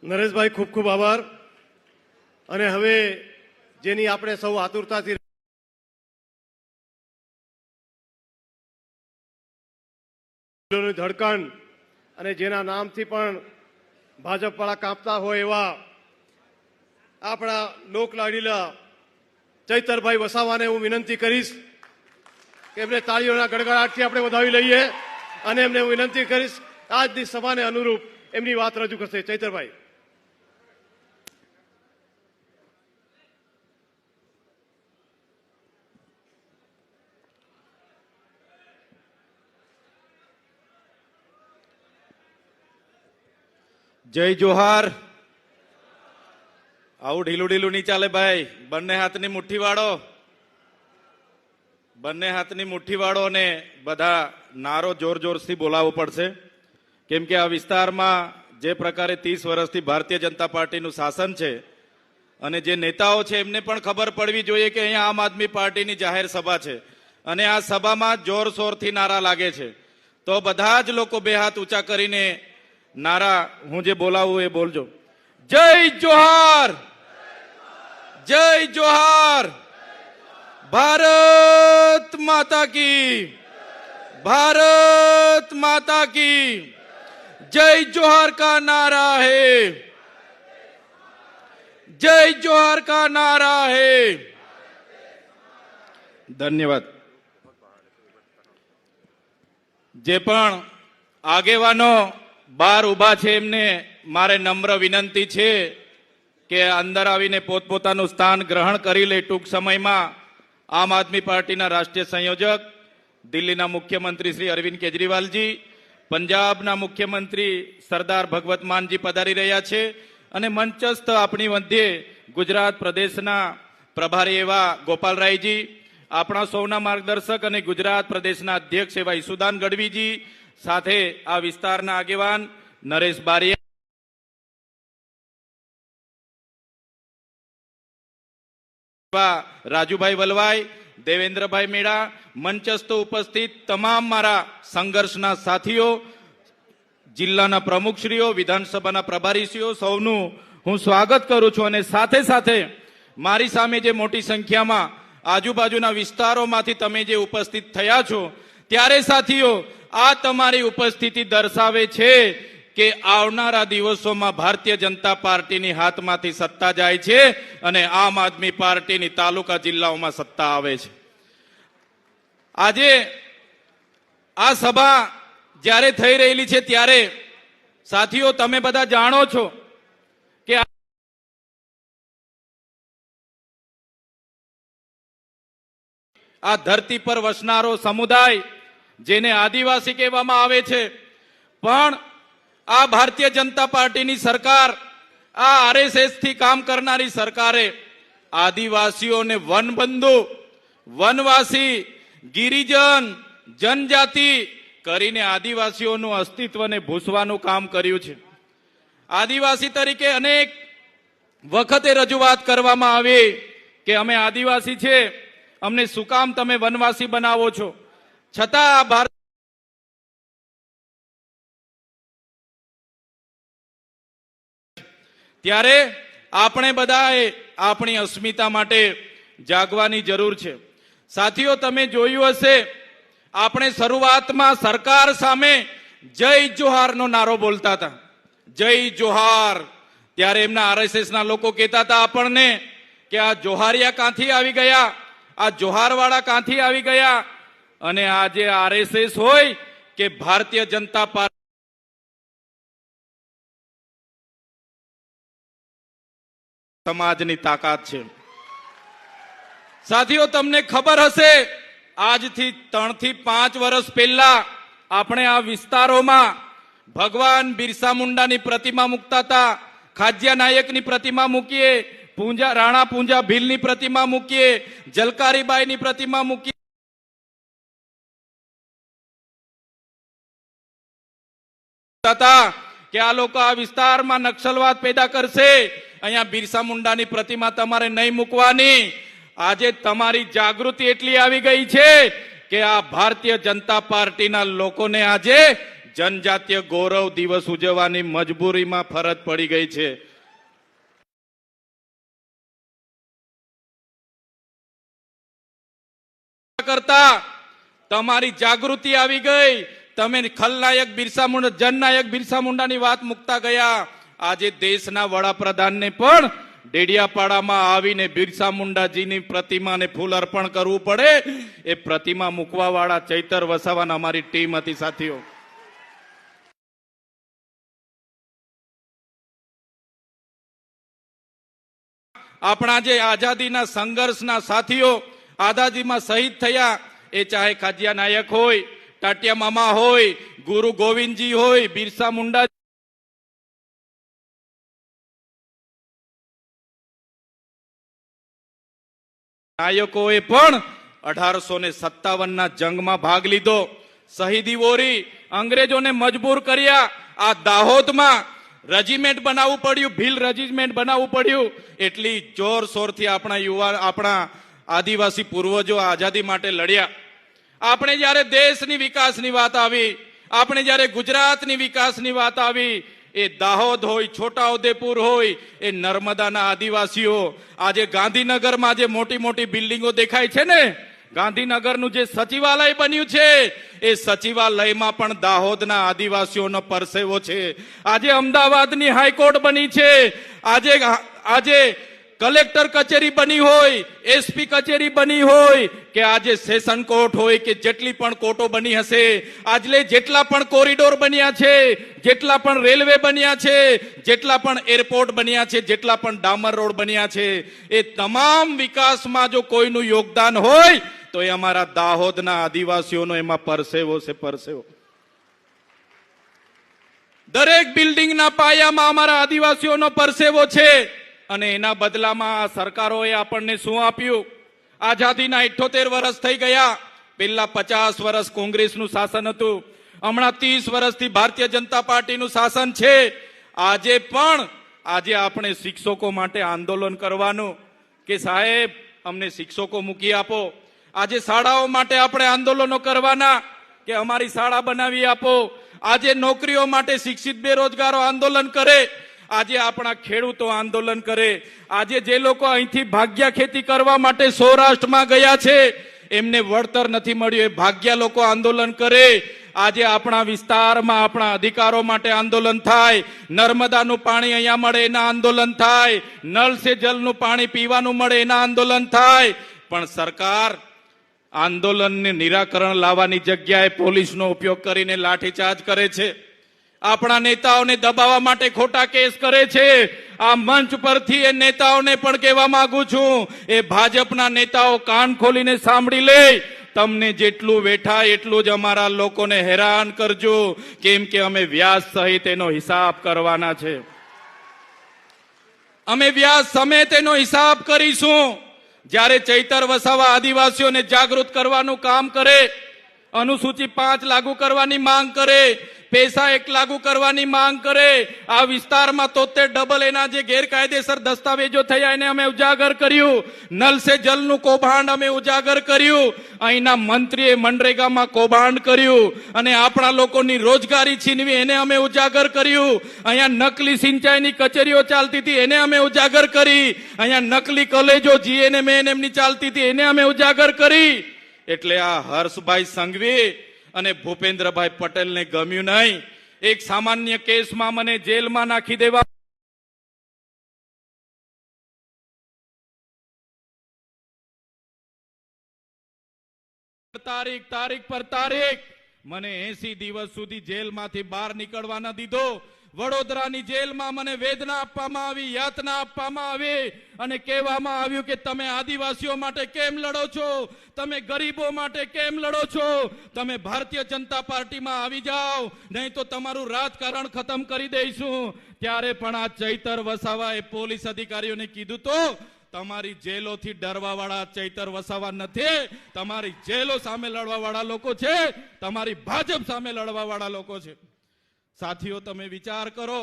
નરેશભાઈ, ખૂબ ખૂબ આભાર. અને હવે જેની આપણે સૌ આતુરતાથી ધડકણ અને જેના નામથી પણ ભાજપવાળા કાંપતા હોય એવા આપણા લોકલાડીલા ચૈતરભાઈ વસાવાને હું વિનંતી કરીશ કે એમને તાળીઓના ગડગડાટથી આપણે વધાવી લઈએ અને એમને હું વિનંતી કરીશ આજની સભાને અનુરૂપ એમની વાત રજૂ કરશે. ચૈતરભાઈ. જય જોહાર. આવું ઢીલું ઢીલું નહીં ચાલે ભાઈ. બંને હાથની મુઠ્ઠી વાળો, બંને હાથની મુઠ્ઠી વાળો અને બધા નારો જોર જોરથી બોલાવવો પડશે. કેમ કે આ વિસ્તારમાં જે પ્રકારે 30 વર્ષથી ભારતીય જનતા પાર્ટીનું શાસન છે અને જે નેતાઓ છે એમને પણ ખબર પડવી જોઈએ કે અહીંયા આમ આદમી પાર્ટીની જાહેર સભા છે અને આ સભામાં જોરશોરથી નારા લાગે છે. તો બધા જ લોકો બે હાથ ઊંચા કરીને નારા હું જે બોલાવું એ બોલજો. જય જોહાર, જય જોહાર, ભારત માતા કી, भारत माता की, जय जोहार का नारा है, जय जोहार का नारा है. धन्यवाद. જે પણ આગેવાનો બહાર ઉભા છે એમને મારે નમ્ર વિનંતી છે કે અંદર આવીને પોતપોતાનું સ્થાન ગ્રહણ કરી લે. ટૂંક સમયમાં આમ આદમી પાર્ટીના રાષ્ટ્રીય સંયોજક, દિલ્હીના મુખ્યમંત્રી શ્રી અરવિંદ કેજરીવાલજી, પંજાબના મુખ્યમંત્રી સરદાર ભગવત માનજી પધારી રહ્યા છે અને મંચસ્થ આપણી મધ્યે ગુજરાત પ્રદેશના પ્રભારી એવા ગોપાલરાયજી, આપણા સૌના માર્ગદર્શક અને ગુજરાત પ્રદેશના અધ્યક્ષ એવા ઈસુદાન ગઢવીજી, સાથે આ વિસ્તારના આગેવાન નરેશ બારિયા, રાજુભાઈ વલવાઈ, દેવેન્દ્રભાઈ મેળા, મંચસ્થ ઉપસ્થિત તમામ મારા સંઘર્ષના સાથીઓ, જિલ્લાના પ્રમુખશ્રીઓ, વિધાનસભાના પ્રભારીશ્રીઓ, સૌનું હું સ્વાગત કરું છું. અને સાથે સાથે મારી સામે જે મોટી સંખ્યામાં આજુબાજુના વિસ્તારોમાંથી તમે જે ઉપસ્થિત થયા છો, ત્યારે સાથીઓ આ તમારી ઉપસ્થિતિ દર્શાવે છે કે આવનારા દિવસોમાં ભારતીય જનતા પાર્ટીની હાથમાંથી સત્તા જાય છે અને આમ આદમી પાર્ટીની તાલુકા જિલ્લાઓમાં સત્તા આવે છે. આજે આ સભા જ્યારે થઈ રહેલી છે ત્યારે સાથીઓ તમે બધા જાણો છો કે આ ધરતી પર વસનારો સમુદાય જેને આદિવાસી કહેવામાં આવે છે, પણ આ ભારતીય જનતા પાર્ટીની સરકાર, આ આરએસએસ થી કામ કરનારી સરકારે આદિવાસીઓને વનબંધુ, વનવાસી, ગિરિજન, જનજાતિ કરીને આદિવાસીઓનું અસ્તિત્વને ભૂસવાનું કામ કર્યું છે. આદિવાસી તરીકે અનેક વખતે રજૂઆત કરવામાં આવી કે અમે આદિવાસી છે, અમને શું કામ તમે વનવાસી બનાવો છો? છતાં ભારત ત્યારે આપણે બધાએ આપણી અસ્મિતા માટે જાગવાની જરૂર છે. સાથીઓ તમે જોયું હશે, આપણે શરૂઆતમાં સરકાર સામે જય જોહારનો નારો બોલતા હતા, જય જોહાર. ત્યારે એમના આરએસએસના લોકો કહેતા હતા આપણને કે આ જોહારિયા ક્યાંથી આવી ગયા, આ જોહારવાળા ક્યાંથી આવી ગયા. અને આજે આરએસએસ હોય કે ભારતીય જનતા પાર્ટી સમાજની તાકાત છે. સાથીઓ તમને ખબર હશે, આજથી 3 થી 5 વર્ષ પહેલા આપણે આ વિસ્તારોમાં ભગવાન બિરસા મુંડાની પ્રતિમા મૂકતા હતા, ખાજ્યા નાયકની પ્રતિમા મૂકીએ, રાણા પૂંજા ભીલની પ્રતિમા મૂકીએ, જલકારીબાઈની પ્રતિમા મૂકીએ, કે આ લોકો આ વિસ્તારમાં નક્સલવાદ પેદા કરશે, અહીંયા બિરસા મુંડાની પ્રતિમા તમારે નહીં મૂકવાની. આજે તમારી જાગૃતિ એટલી આવી ગઈ છે કે આ ભારતીય જનતા પાર્ટીના લોકોને આજે જનજાતીય ગૌરવ દિવસ ઉજવવાની મજબૂરીમાં ફરજ પડી ગઈ છે. કરતા તમારી જાગૃતિ આવી ગઈ. તમે ખલનાયક બિરસા મુંડા, જનનાયક બિરસા મુંડાની વાત મુકતા ગયા. આજે દેશના વડાપ્રધાનને પણ ડેડિયાપાડામાં આવીને બિરસા મુંડાજીની પ્રતિમાને ફૂલ અર્પણ કરવું પડે. એ પ્રતિમા મૂકવા વાળા ચૈતર વસાવાના અમારી ટીમ હતી સાથીઓ. આપણા જે આઝાદીના સંઘર્ષના સાથીઓ આઝાદીમાં શહીદ થયા, એ ચાહે ખાજિયા નાયક હોય, ટાટિયા મામા હોય, ગુરુ ગોવિંદજી હોય, બિરસા મુંડા નાયકોએ પણ 1857ના જંગમાં ભાગ લીધો, શહીદી વોરી, અંગ્રેજોને મજબૂર કર્યા. આ દાહોદમાં રેજિમેન્ટ બનાવવું પડ્યું, ભીલ રેજિમેન્ટ બનાવવું પડ્યું. એટલી જોરશોરથી આપણા આદિવાસી પૂર્વજો આઝાદી માટે લડ્યા. આપણે જ્યારે દેશની વિકાસની વાત આવી, આપણે જ્યારે ગુજરાતની વિકાસની વાત આવી, એ દાહોદ હોય, છોટાઉદેપુર હોય, એ નર્મદાના આદિવાસીઓ આજે ગાંધીનગરમાં જે મોટી મોટી બિલ્ડિંગો દેખાય છે ને, ગાંધીનગરનું જે સચિવાલય બન્યું છે, એ સચિવાલયમાં પણ દાહોદના આદિવાસીઓનો પરસેવો છે. આજે અમદાવાદની હાઈકોર્ટ બની છે, આજે કલેક્ટર કચેરી બની હોય, એસપી કચેરી બની હોય, કે આજે સેશન કોર્ટ હોય, કે જેટલી પણ કોર્ટો બની હશે, આજે જેટલા પણ કોરિડોર બન્યા છે, જેટલા પણ રેલવે બન્યા છે, જેટલા પણ એરપોર્ટ બન્યા છે, જેટલા પણ ડામર રોડ બન્યા છે, એ તમામ વિકાસમાં જો કોઈનું યોગદાન હોય તો એ અમારા દાહોદના આદિવાસીઓનો એમાં પરસેવો છે, પરસેવો. દરેક બિલ્ડિંગના પાયામાં અમારા આદિવાસીઓનો પરસેવો છે. અને એના બદલામાં આ સરકારોએ આપણને શું આપ્યું? આઝાદીના 78 વર્ષ થઈ ગયા. પેલા 50 વર્ષ કોંગ્રેસનું શાસન હતું, હમણાં 30 વર્ષથી ભારતીય જનતા પાર્ટીનું શાસન છે. આજે આપણે શિક્ષકો માટે આંદોલન કરવાનું કે સાહેબ અમને શિક્ષકો મૂકી આપો. આજે શાળાઓ માટે આપણે આંદોલનો કરવાના કે અમારી શાળા બનાવી આપો. આજે નોકરીઓ માટે શિક્ષિત બેરોજગારો આંદોલન કરે. આજે આપણા ખેડૂતો આંદોલન કરે. આજે જે લોકો અહીંથી ભાગ્યા ખેતી કરવા માટે સૌરાષ્ટ્રમાં ગયા છે, એમને વળતર નથી મળ્યું, એ ભાગ્યા લોકો આંદોલન કરે. આજે આપણા વિસ્તારમાં આપણા અધિકારો માટે આંદોલન થાય. નર્મદાનું પાણી અહીંયા મળે એના આંદોલન થાય. નળ સે જલનું પાણી પીવાનું મળે એના આંદોલન થાય. પણ સરકાર આંદોલનને નિરાકરણ લાવવાની જગ્યાએ પોલીસનો ઉપયોગ કરીને લાઠીચાર્જ કરે છે. આપણા નેતાઓને દબાવવા માટે ખોટા કેસ કરે છે. આ મંચ પરથી એ નેતાઓને પણ કહેવા માંગુ છું, એ ભાજપના નેતાઓ કાન ખોલીને સાંભળી લે. તમને જેટલું વેઠાય એટલું જ અમારા લોકોને હેરાન કરજો, કેમ કે અમે વ્યાજ સહિત એનો હિસાબ કરવાના છે. અમે વ્યાજ સમેત એનો હિસાબ કરીશું. જ્યારે ચૈતર વસાવા આદિવાસીઓને જાગૃત કરવાનું કામ કરે, અનુસૂચિ 5 લાગુ કરવાની માંગ કરે, પૈસા 1 લાગુ કરવાની માંગ કરે, આ વિસ્તારમાં 73 એના જે ગેરકાયદેસર દસ્તાવેજો થયા એને અમે ઉજાગર કર્યું. નલ સે જલનું કૌભાંડ અમે ઉજાગર કર્યું. અહીંના મંત્રીએ મનરેગામાં કૌભાંડ કર્યું અને આપણા લોકોની રોજગારી છીનવી એને અમે ઉજાગર કર્યું. અહીંયા નકલી સિંચાઈની કચેરીઓ ચાલતી હતી એને અમે ઉજાગર કરી. અહીંયા નકલી કોલેજો GNM એમની ચાલતી હતી એને અમે ઉજાગર કરી. એટલે આ હર્ષભાઈ સંઘવી અને ભૂપેન્દ્રભાઈ પટેલને ગમ્યું નહીં. એક સામાન્ય કેસમાં મને જેલમાં નાખી દેવા, તારીખ પર તારીખ મને 80 દિવસ સુધી જેલમાંથી બહાર નીકળવા ન દીધો. વડોદરાની જેલમાં મને વેદના આપવામાં આવી, યાતના આપવામાં આવી અને કહેવામાં આવ્યું કે તમે આદિવાસીઓ માટે કેમ લડો છો, તમે ગરીબો માટે કેમ લડો છો, તમે ભારતીય જનતા પાર્ટીમાં આવી જાઓ, નહીં તો તમારું રાજકારણ ખતમ કરી દઈશું. ત્યારે પણ આ ચૈતર વસાવાએ પોલીસ અધિકારીઓને કીધું તો તમારી જેલોથી ડરવા વાળા ચૈતર વસાવા નથી, તમારી જેલો સામે લડવા વાળા લોકો છે, તમારી ભાજપ સામે લડવા વાળા લોકો છે. સાથીઓ તમે વિચાર કરો,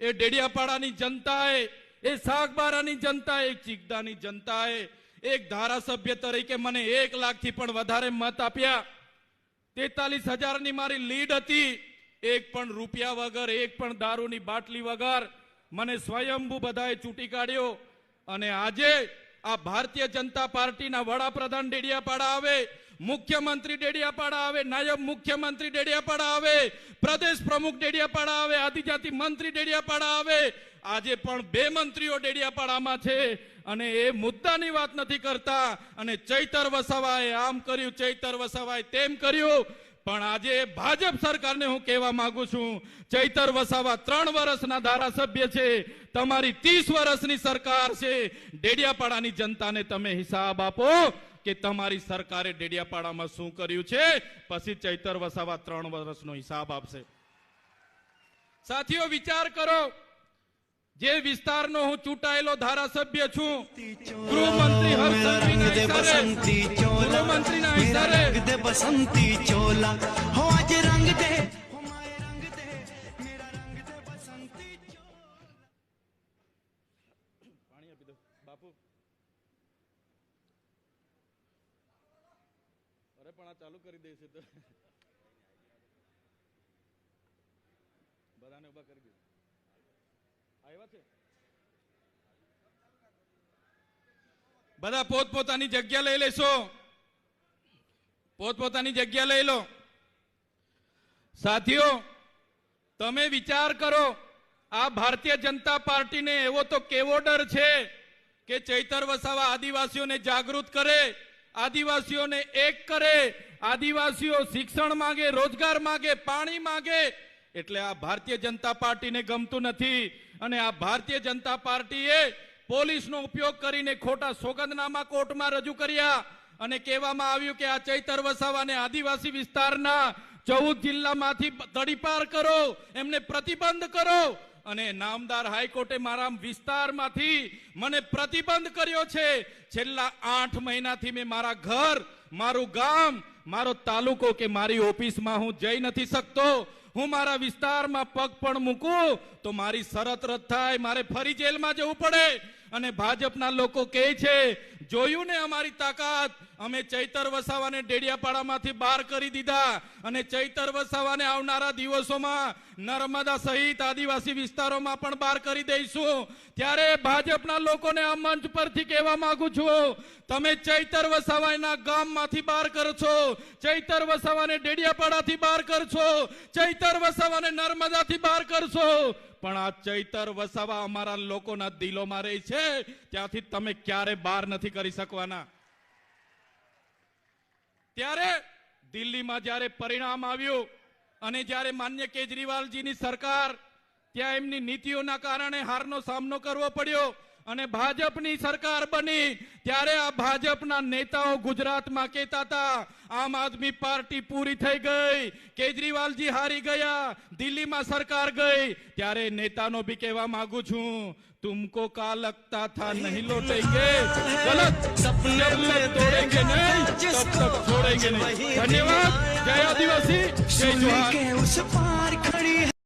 એ ડેડિયાપાડાની જનતાએ, એ સાગબારાની જનતાએ, ચીકદાની જનતાએ એક ધારાસભ્ય તરીકે મને 1 લાખથી પણ વધારે મત આપ્યા. 43,000ની મારી લીડ હતી. એક પણ રૂપિયા વગર, એક પણ દારૂની બાટલી વગર મને સ્વયંભૂ બધાએ ચૂંટી કાઢ્યો. અને આજે આ ભારતીય જનતા પાર્ટીના વડાપ્રધાન ડેડિયાપાડા આવે, મુખ્યમંત્રી ડેડિયાપાડા આવે, નાયબ મુખ્યમંત્રી ડેડિયાપાડા આવે, પ્રદેશ પ્રમુખ ડેડિયાપાડા આવે, આદિજાતિ મંત્રી ડેડિયાપાડા આવે. આજે પણ 2 મંત્રીઓ ડેડિયાપાડામાં છે અને એ મુદ્દાની વાત નથી કરતા. અને ચૈતર વસાવાએ આમ કર્યું, ચૈતર વસાવાએ તેમ કર્યું. પણ આજે ભાજપ સરકારને હું કહેવા માંગુ છું, ચૈતર વસાવા 3 વર્ષના ધારાસભ્ય છે, તમારી 30 વર્ષની સરકાર છે. ડેડિયાપાડાની જનતાને તમે હિસાબ આપો કે તમારી સરકારે ડેડિયાપાડામાં શું કર્યું છે. પછી ચૈતર વસાવા 3 વર્ષનો હિસાબ આપશે. સાથીઓ, વિચાર કરો, જે વિસ્તારનો હું ચૂંટાયેલો ધારાસભ્ય છું, ગૃહમંત્રી હર્ષ સંઘવીના ઇશારે बसंती चोला हो आज रंग दे हो माए रंग दे मेरा रंग दे बसंती चोला. પાણી આપી દો બાપુ. અરે પણ આ ચાલુ કરી દેશે તો બધાને ઉભા કરી દે. આવ્યા છે બધા, પોતપોતાની જગ્યા લઈ લેશો, પોતપોતાની જગ્યા લઈ લો. સાથીઓ, તમે વિચાર કરો, આ ભારતીય જનતા પાર્ટીને એવો તો કેવો ડર છે કે ચૈતર વસાવા આદિવાસીઓને જાગૃત કરે, આદિવાસીઓને એક કરે, આદિવાસીઓ શિક્ષણ માંગે, રોજગાર માંગે, પાણી માંગે. એટલે આ ભારતીય જનતા પાર્ટીને ગમતું નથી. અને આ ભારતીય જનતા પાર્ટીએ પોલીસનો ઉપયોગ કરીને ખોટા સોગંદનામા કોર્ટમાં રજૂ કર્યા અને કહેવામાં આવ્યું કે આ ચૈતર વસાવાને આદિવાસી વિસ્તારના 14 જિલ્લામાંથી તડીપાર કરો, એમને પ્રતિબંધ કરો. અને નામદાર હાઈકોર્ટે મારા વિસ્તારમાંથી મને પ્રતિબંધ કર્યો છે. છેલ્લા 8 મહિનાથી મેં મારા ઘર, મારું ગામ, મારો તાલુકો કે મારી ઓફિસમાં હું જઈ નથી શકતો. હું મારા વિસ્તારમાં પગ પણ મૂકું તો મારી શરત રદ થાય, મારે ફરી જેલમાં જવું પડે. અને ભાજપના લોકો કહે છે, જોયું ને અમારી તાકાત, અમે ચૈતર વસાવાને ડેડિયાપાડામાંથી બહાર કરી દીધા અને ચૈતર વસાવાને આવનારા દિવસોમાં નર્મદા સહિત આદિવાસી વિસ્તારોમાં પણ બહાર કરી દઈશું. ત્યારે ભાજપના લોકોને આ મંચ પરથી કહેવા માંગુ છું, તમે ચૈતર વસાવાના ગામમાંથી બહાર કરશો, ચૈતર વસાવાને ડેડિયાપાડાથી બહાર કરશો, ચૈતર વસાવાને નર્મદાથી બહાર કરશો, પણ આ ચૈતર વસાવા અમારા લોકોના દિલોમાં રહે છે, ત્યાંથી તમે ક્યારે બહાર નથી કરી શકવાના. ત્યારે દિલ્હીમાં જ્યારે પરિણામ આવ્યું અને જ્યારે માન્ય કેજરીવાલજીની સરકાર, ત્યાં એમની નીતિઓના કારણે હારનો સામનો કરવો પડ્યો અને ભાજપની સરકાર બની, ત્યારે આ ભાજપના નેતાઓ ગુજરાતમાં કહેતા હતા આમ આદમી પાર્ટી પૂરી થઈ ગઈ, કેજરીવાલજી હારી ગયા, દિલ્હીમાં સરકાર ગઈ. ત્યારે નેતાનો બી કહેવા માંગુ છું, तुमको का लगता था नहीं लौटेंगे, गलत, जब तक तोड़ेंगे नहीं तब तक छोड़ेंगे नहीं. धन्यवाद. जय आदिवासी, जय जोहार.